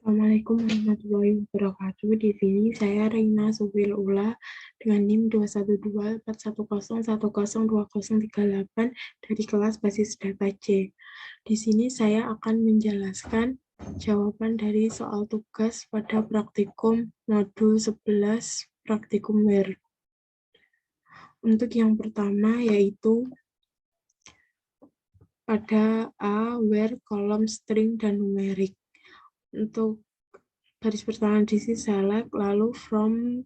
Assalamualaikum warahmatullahi wabarakatuh. Di sini saya Reina Subilula dengan NIM 2124101012038 dari kelas basis data C. Di sini saya akan menjelaskan jawaban dari soal tugas pada praktikum modul 11 praktikum WHERE. Untuk yang pertama yaitu pada A, where, kolom, string, dan numerik. Untuk baris pertama di sini select, lalu from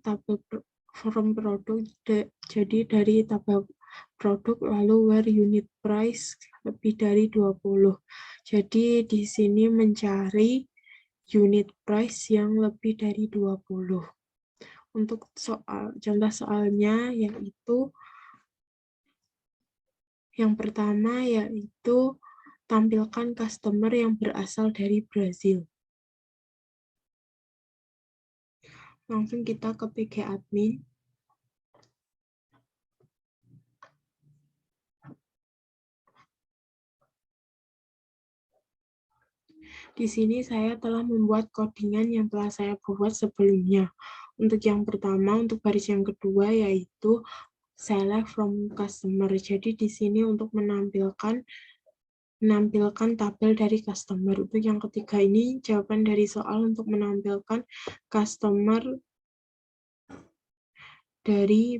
produk, jadi dari tabel produk, lalu where unit price lebih dari 20. Jadi di sini mencari unit price yang lebih dari 20. Untuk contoh soalnya yaitu yang pertama yaitu tampilkan customer yang berasal dari Brazil. Langsung kita ke PG admin. Di sini saya telah membuat codingan yang telah saya buat sebelumnya. Untuk yang pertama, untuk baris yang kedua yaitu select from customer. Jadi di sini untuk menampilkan tabel dari customer. Untuk yang ketiga ini jawaban dari soal untuk menampilkan customer dari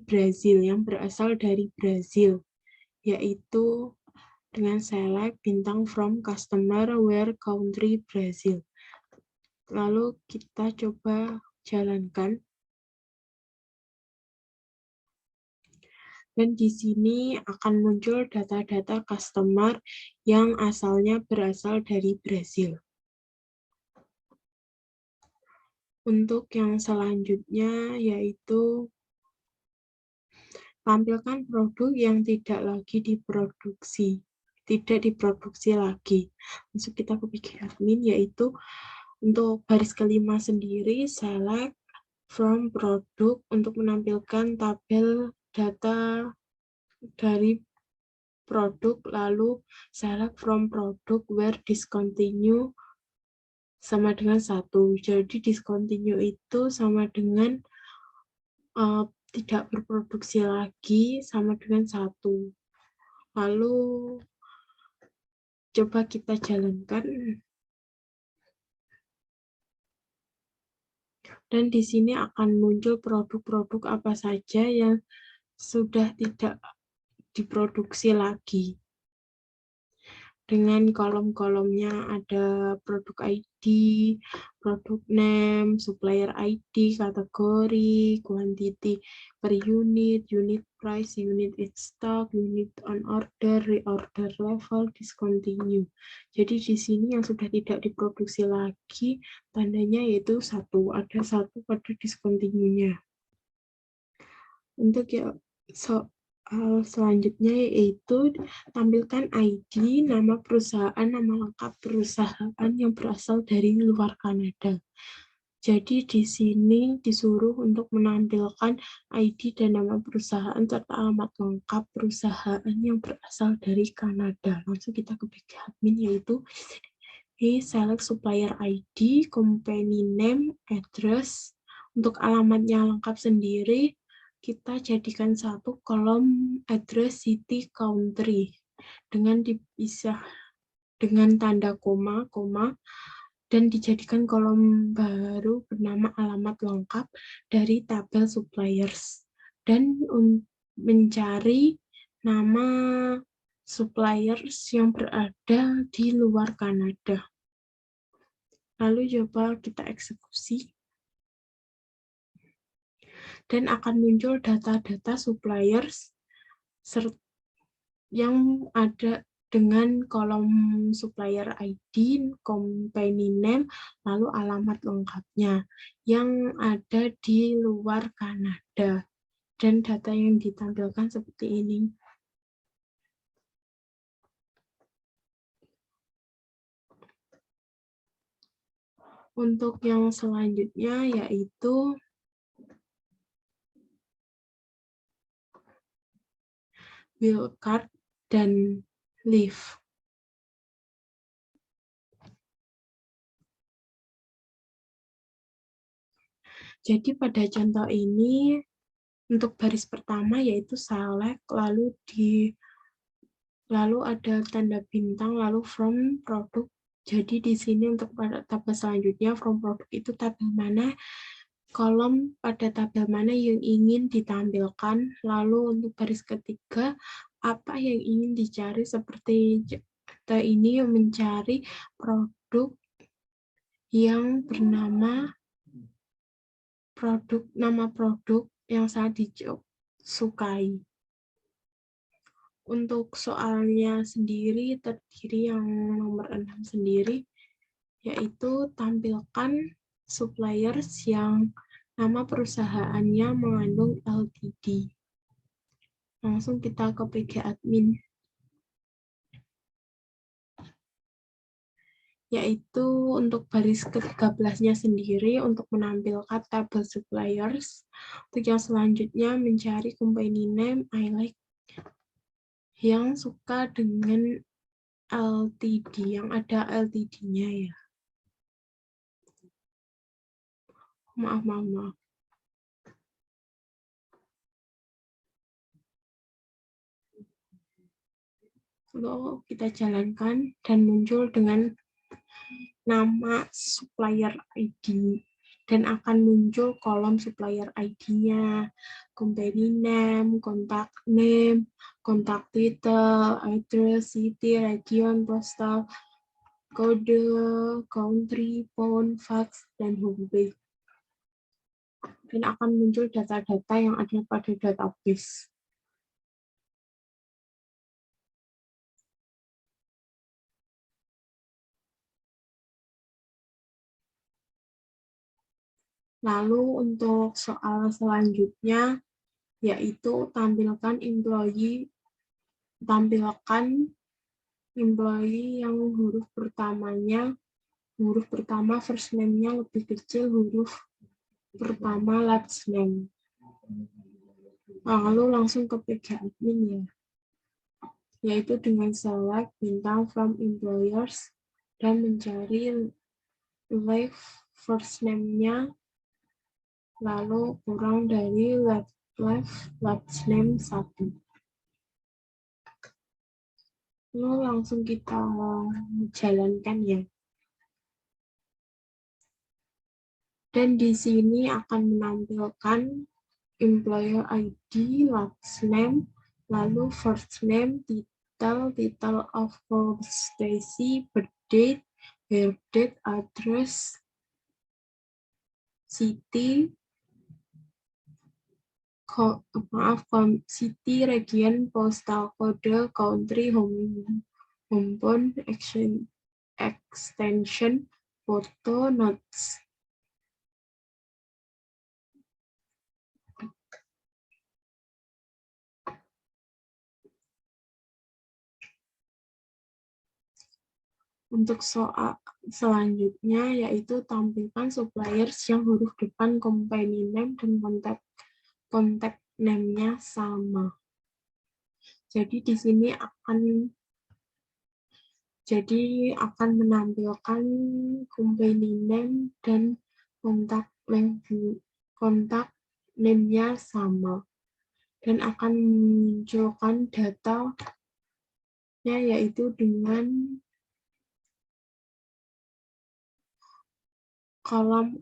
Brazil, yang berasal dari Brazil, yaitu dengan select bintang from customer where country Brazil. Lalu kita coba jalankan. Dan di sini akan muncul data-data customer yang asalnya berasal dari Brazil. Untuk yang selanjutnya yaitu tampilkan produk yang tidak lagi diproduksi. Tidak diproduksi lagi. Masuk kita ke PG admin yaitu untuk baris kelima sendiri select from produk untuk menampilkan tabel data dari produk, lalu select from produk where discontinue sama dengan 1. Jadi discontinue itu sama dengan tidak berproduksi lagi sama dengan 1. Lalu coba kita jalankan. Dan di sini akan muncul produk-produk apa saja yang sudah tidak diproduksi lagi. Dengan kolom-kolomnya ada produk ID, produk name, supplier ID, kategori, quantity per unit, unit price, unit in stock, unit on order, reorder level, discontinue. Jadi di sini yang sudah tidak diproduksi lagi, tandanya yaitu 1. Ada 1 pada discontinue-nya. Untuk selanjutnya yaitu tampilkan ID, nama perusahaan, nama lengkap perusahaan yang berasal dari luar Kanada. Jadi di sini disuruh untuk menampilkan ID dan nama perusahaan serta alamat lengkap perusahaan yang berasal dari Kanada. Langsung kita ke PG admin yaitu select supplier ID, company name, address. Untuk alamatnya lengkap sendiri kita jadikan satu kolom address, city, country dengan dipisah dengan tanda koma, dan dijadikan kolom baru bernama alamat lengkap dari tabel suppliers dan mencari nama suppliers yang berada di luar Kanada. Lalu coba kita eksekusi. Dan akan muncul data-data suppliers yang ada dengan kolom supplier ID, company name, lalu alamat lengkapnya yang ada di luar Kanada. Dan data yang ditampilkan seperti ini. Untuk yang selanjutnya yaitu bill card dan leave. Jadi pada contoh ini, untuk baris pertama yaitu select, lalu ada tanda bintang, lalu from produk. Jadi di sini untuk pada tabel selanjutnya, from produk itu tabel mana, kolom pada tabel mana yang ingin ditampilkan, lalu untuk baris ketiga, apa yang ingin dicari, seperti kita ini mencari produk yang bernama nama produk yang sangat disukai. Untuk soalnya sendiri terdiri yang nomor 6 sendiri, yaitu tampilkan suppliers yang nama perusahaannya mengandung LTD. Langsung kita ke PG admin. Yaitu untuk baris ke-13-nya sendiri untuk menampilkan tabel suppliers. Untuk yang selanjutnya mencari company name, I like yang suka dengan LTD, yang ada LTD-nya ya. Maaf. Lalu kita jalankan dan muncul dengan nama supplier ID. Dan akan muncul kolom supplier ID-nya, company name, contact name, kontak title, address, city, region, postal, kode, country, phone, fax, dan homepage. Dan akan muncul data-data yang ada pada database. Lalu untuk soal selanjutnya, yaitu tampilkan employee yang huruf pertama first name-nya lebih kecil huruf pertama last name. Lalu langsung ke PG admin ya, yaitu dengan select bintang from employers dan mencari left first name-nya, lalu kurang dari left last name 1. Lalu langsung kita jalankan ya. Dan di sini akan menampilkan employer ID, last name, lalu first name, title of Stacy, birth date, address, city, city, region, postal code, country, home phone, extension, foto, notes. Untuk soal selanjutnya yaitu tampilkan suppliers yang huruf depan company name dan kontak name-nya sama. Jadi di sini akan menampilkan company name dan kontak name-nya sama. Dan akan memunculkan data-nya yaitu dengan kolom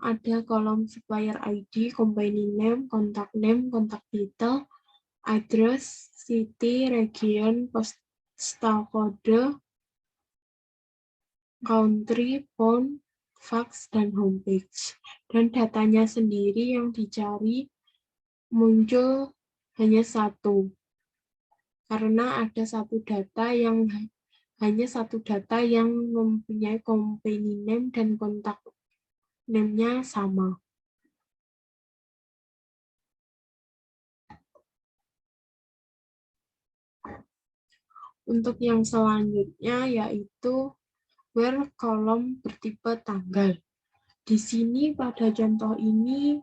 supplier ID, company name, kontak detail, address, city, region, postal code, country, phone, fax, dan homepage. Dan datanya sendiri yang dicari muncul hanya satu. Karena ada hanya satu data yang mempunyai company name dan kontak name-nya sama. Untuk yang selanjutnya yaitu where kolom bertipe tanggal. Di sini pada contoh ini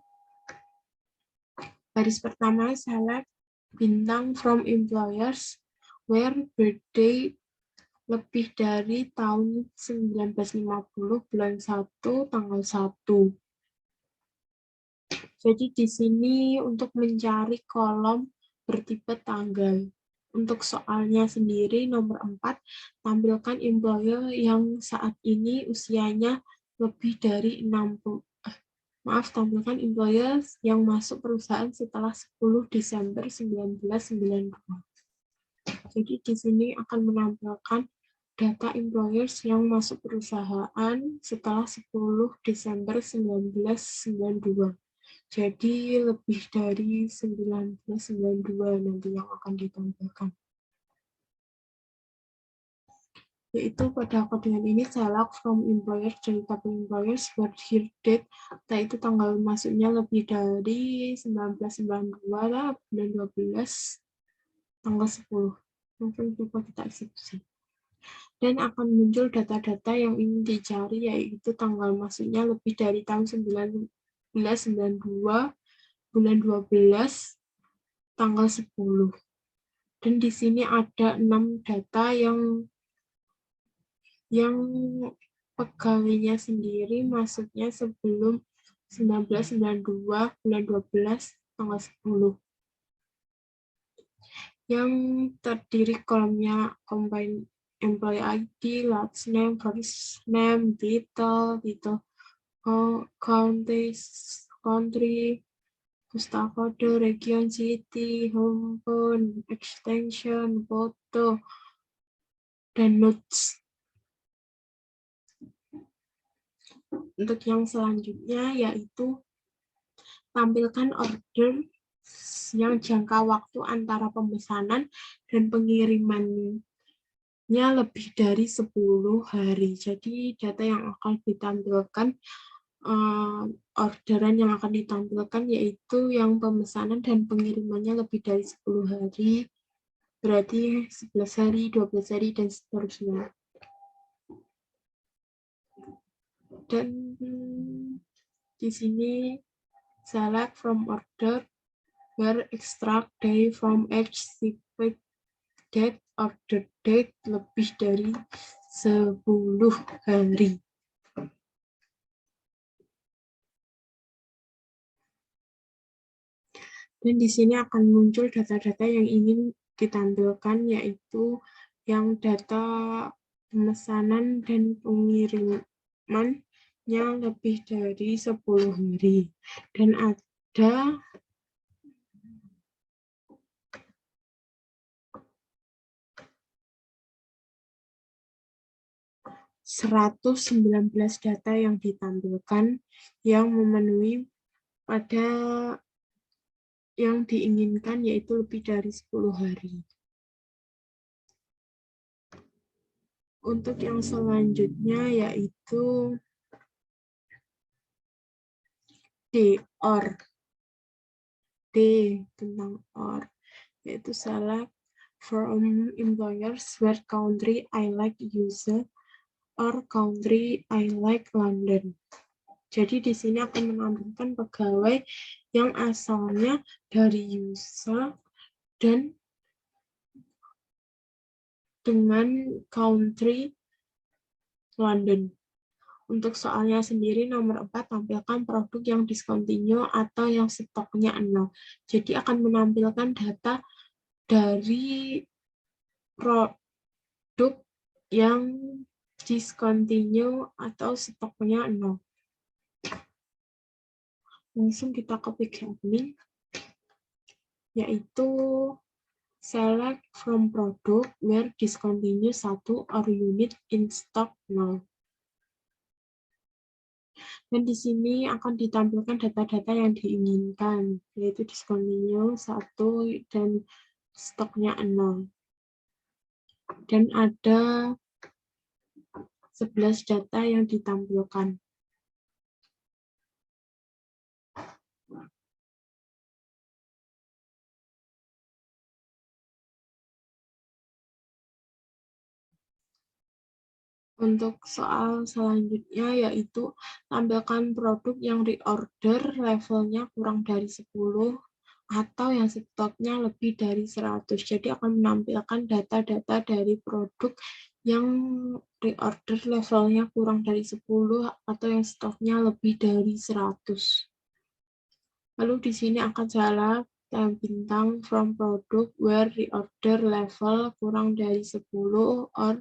baris pertama select bintang from employers where birthday lebih dari tahun 1950 bulan 1 tanggal 1. Jadi di sini untuk mencari kolom bertipe tanggal. Untuk soalnya sendiri nomor 4, tampilkan employer yang saat ini usianya lebih dari 60. Tampilkan employer yang masuk perusahaan setelah 10 Desember 1992. Jadi di sini akan menampilkan data employers yang masuk perusahaan setelah 10 Desember 1992. Jadi lebih dari 1992 nanti yang akan ditampilkan. Yaitu pada kode ini select from employers dari tabel employers buat here date, yaitu tanggal masuknya lebih dari 1992 lah, bulan 12, tanggal 10. Mungkin lupa kita eksekusi. Dan akan muncul data-data yang ingin dicari, yaitu tanggal masuknya lebih dari tahun 1992, bulan 12, tanggal 10. Dan di sini ada 6 data yang pegawainya sendiri masuknya sebelum 1992, bulan 12, tanggal 10. Yang terdiri kolomnya combine employee ID, last name, first name, title, country, postal code, region, city, home phone, extension, foto, dan notes. Untuk yang selanjutnya yaitu tampilkan order yang jangka waktu antara pemesanan dan pengirimannya lebih dari 10 hari. Jadi data yang akan ditampilkan, orderan yang akan ditampilkan yaitu yang pemesanan dan pengirimannya lebih dari 10 hari, berarti 11 hari, 12 hari, dan seterusnya. Dan di sini select from order where extract day from each secret date order date lebih dari 10 hari. Dan di sini akan muncul data-data yang ingin ditampilkan, yaitu yang data pemesanan dan pengiriman yang lebih dari 10 hari. Dan ada 119 data yang ditampilkan yang memenuhi pada yang diinginkan, yaitu lebih dari 10 hari. Untuk yang selanjutnya yaitu D, OR. D tentang OR, yaitu select from employers where country I like USA or country I like London. Jadi di sini akan menampilkan pegawai yang asalnya dari USA dan dengan country London. Untuk soalnya sendiri nomor 4, tampilkan produk yang discontinue atau yang stoknya 0. Jadi akan menampilkan data dari produk yang discontinue atau stoknya 0. Langsung kita copy ke admin, yaitu select from product where discontinue 1 or unit in stock 0. Dan di sini akan ditampilkan data-data yang diinginkan, yaitu discontinue 1 dan stoknya 0. Dan ada 11 data yang ditampilkan. Untuk soal selanjutnya yaitu tampilkan produk yang reorder levelnya kurang dari 10 atau yang stoknya lebih dari 100. Jadi akan menampilkan data-data dari produk yang reorder levelnya kurang dari 10 atau yang stoknya lebih dari 100. Lalu di sini akan saya bintang from product where reorder level kurang dari 10 or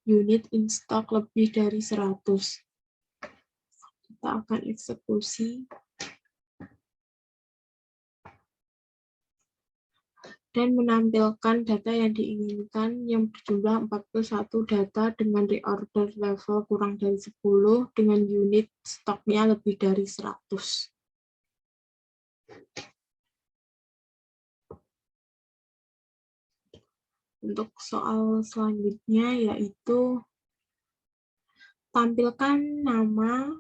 unit in stock lebih dari 100. Kita akan eksekusi. Dan menampilkan data yang diinginkan yang berjumlah 41 data dengan reorder level kurang dari 10 dengan unit stoknya lebih dari 100. Untuk soal selanjutnya yaitu tampilkan nama,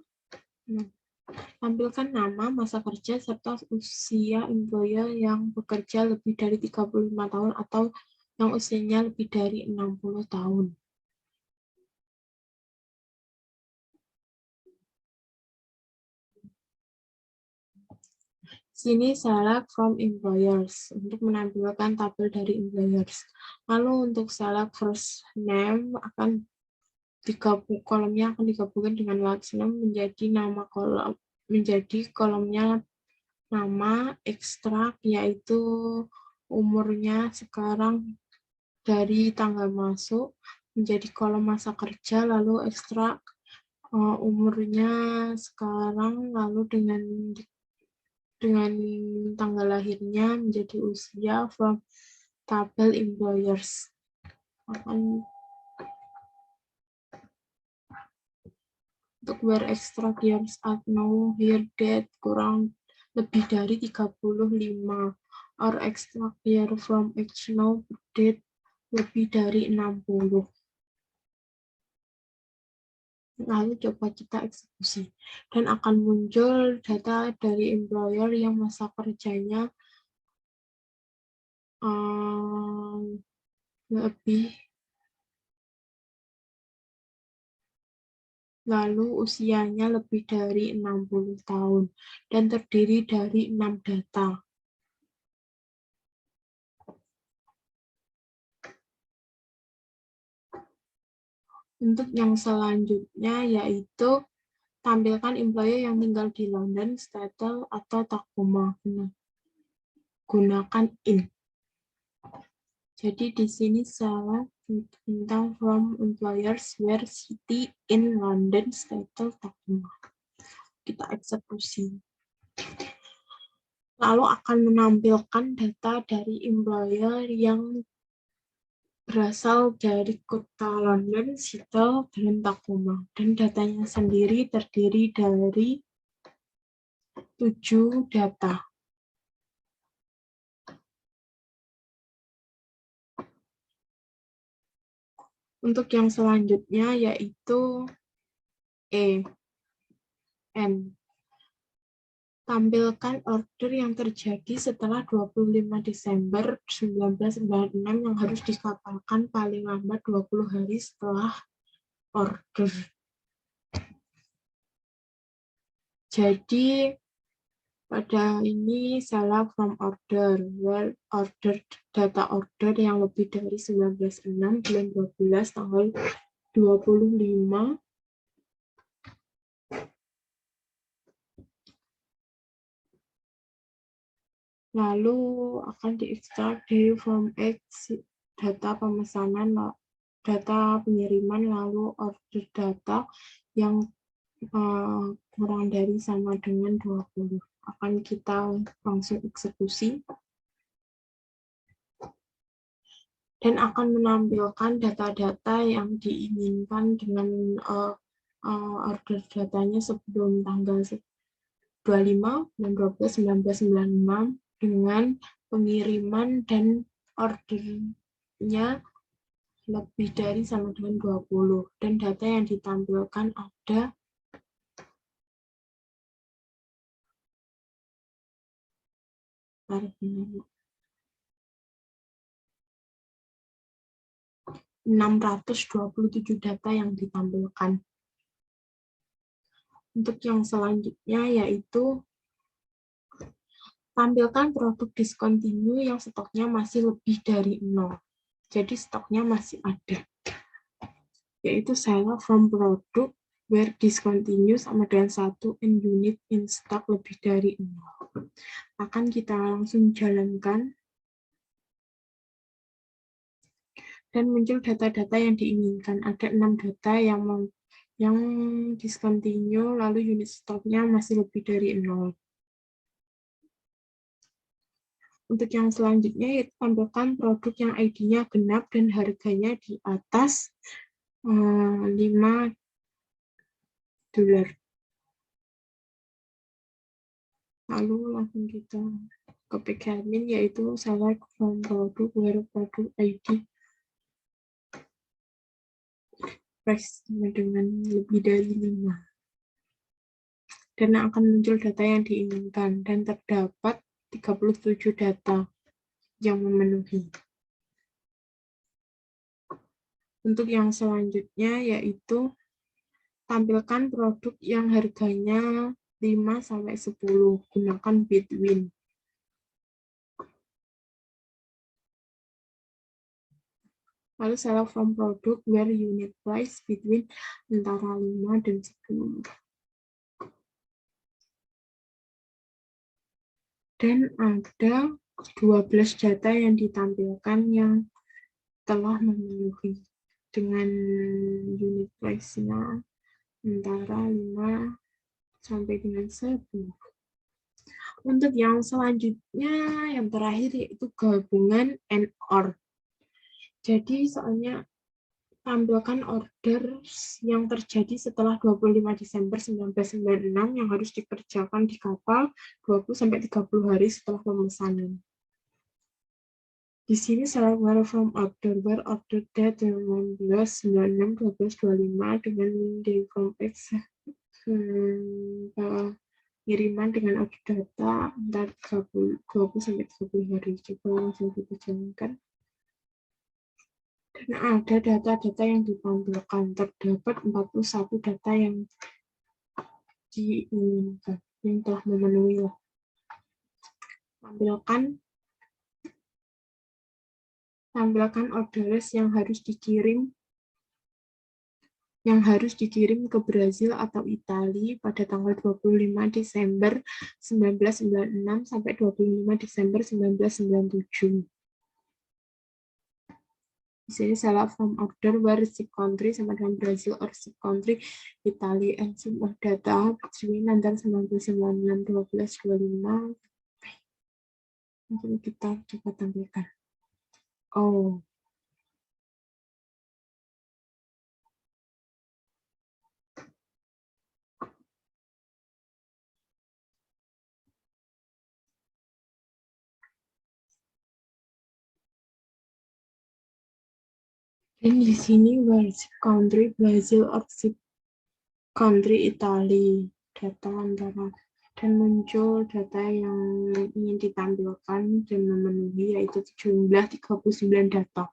masa kerja, serta usia employer yang bekerja lebih dari 35 tahun atau yang usianya lebih dari 60 tahun. Sini select from employers untuk menampilkan tabel dari employers. Lalu untuk select first name kolomnya akan digabungkan dengan last name menjadi kolomnya nama, ekstrak yaitu umurnya sekarang dari tanggal masuk, menjadi kolom masa kerja, lalu ekstrak umurnya sekarang, lalu dengan tanggal lahirnya menjadi usia from tabel employers. Untuk where extra years at no year date kurang lebih dari 35 or extra year from age no date lebih dari 60. Lalu coba kita eksekusi dan akan muncul data dari employer yang masa kerjanya lebih, lalu usianya lebih dari 60 tahun dan terdiri dari 6 data. Untuk yang selanjutnya yaitu tampilkan employee yang tinggal di London, Seattle, atau Tacoma. Gunakan in. Jadi di sini saya bintang from employers where city in London, Seattle, Tacoma. Kita eksekusi. Lalu akan menampilkan data dari employer yang berasal dari kota London, Seattle, dan Tacoma. Dan datanya sendiri terdiri dari 7 data. Untuk yang selanjutnya yaitu N. Tampilkan order yang terjadi setelah 25 Desember 1996 yang harus dikapalkan paling lambat 20 hari setelah order. Jadi pada ini salah from order, well, data order yang lebih dari 19.6 bulan 12 tanggal 25. Lalu akan diekstrak dari form X data pemesanan, data pengiriman, lalu order data yang kurang dari sama dengan 20. Akan kita langsung eksekusi. Dan akan menampilkan data-data yang diinginkan dengan order datanya sebelum tanggal 25 dan 12 1996 dengan pengiriman dan ordernya lebih dari sama dengan 20 dan data yang ditampilkan ada -627 data yang ditampilkan. Untuk yang selanjutnya yaitu tampilkan produk discontinue yang stoknya masih lebih dari 0. Jadi stoknya masih ada. Yaitu sale from product where discontinue sama dengan 1 and unit in stock lebih dari 0. Akan kita langsung jalankan. Dan muncul data-data yang diinginkan. Ada 6 data yang discontinue, lalu unit stoknya masih lebih dari 0. Untuk yang selanjutnya, yaitu tampilkan produk yang ID-nya genap dan harganya di atas $5. Lalu langsung kita ke pkmin, yaitu select from produk where product ID price dengan lebih dari 5. Dan akan muncul data yang diinginkan, dan terdapat 37 data yang memenuhi. Untuk yang selanjutnya, yaitu tampilkan produk yang harganya 5-10, gunakan between. Lalu select from product where unit price between antara 5 dan 10. Dan ada 12 data yang ditampilkan yang telah memenuhi dengan unit price-nya antara 5 sampai dengan 10. Untuk yang selanjutnya, yang terakhir, yaitu gabungan and or. Jadi soalnya tampilkan order yang terjadi setelah 25 Desember 1996 yang harus dikerjakan di kapal 20-30 hari setelah pemesanan. Di sini select where from order, where order date 1996-12-25 dengan day from X kiriman dengan order data antara 20-30 hari. Coba langsung kita jalankan. Dan ada data-data yang ditampilkan. Terdapat 41 data yang diinginkan, yang telah memenuhi. Tampilkan orders yang harus dikirim ke Brazil atau Italia pada tanggal 25 Desember 1996 sampai 25 Desember 1997. Di sini select from order where receipt country sama dengan Brazil or receipt country Italy and semua data between antara 1996-12-25. Mungkin kita coba tampilkan. Oh. Dan di sini where country Brazil or country Italy, data antara, dan muncul data yang ingin ditampilkan dan memenuhi, yaitu jumlah 39 data.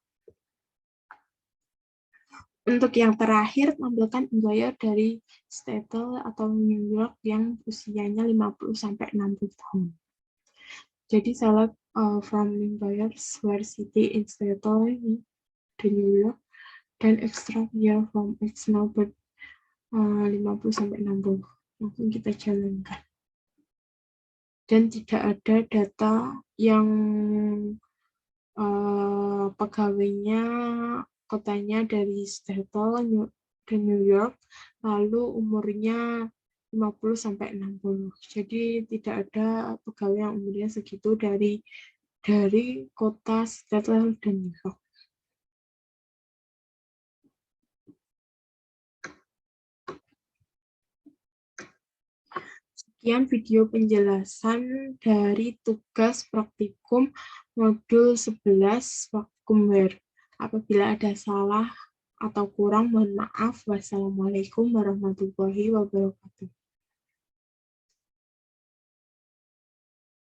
Untuk yang terakhir, tampilkan employer dari Seattle atau New York yang usianya 50-60 tahun. Jadi select from employers where city in Seattle di New York, dan extract year from X number 50-60. Langsung kita jalankan. Dan tidak ada data yang pegawainya kotanya dari Seattle dan New York, lalu umurnya 50-60. Jadi tidak ada pegawai yang umurnya segitu dari kota Seattle dan New York. Sekian video penjelasan dari tugas praktikum modul 11 vacuumware. Apabila ada salah atau kurang, mohon maaf. Wassalamualaikum warahmatullahi wabarakatuh.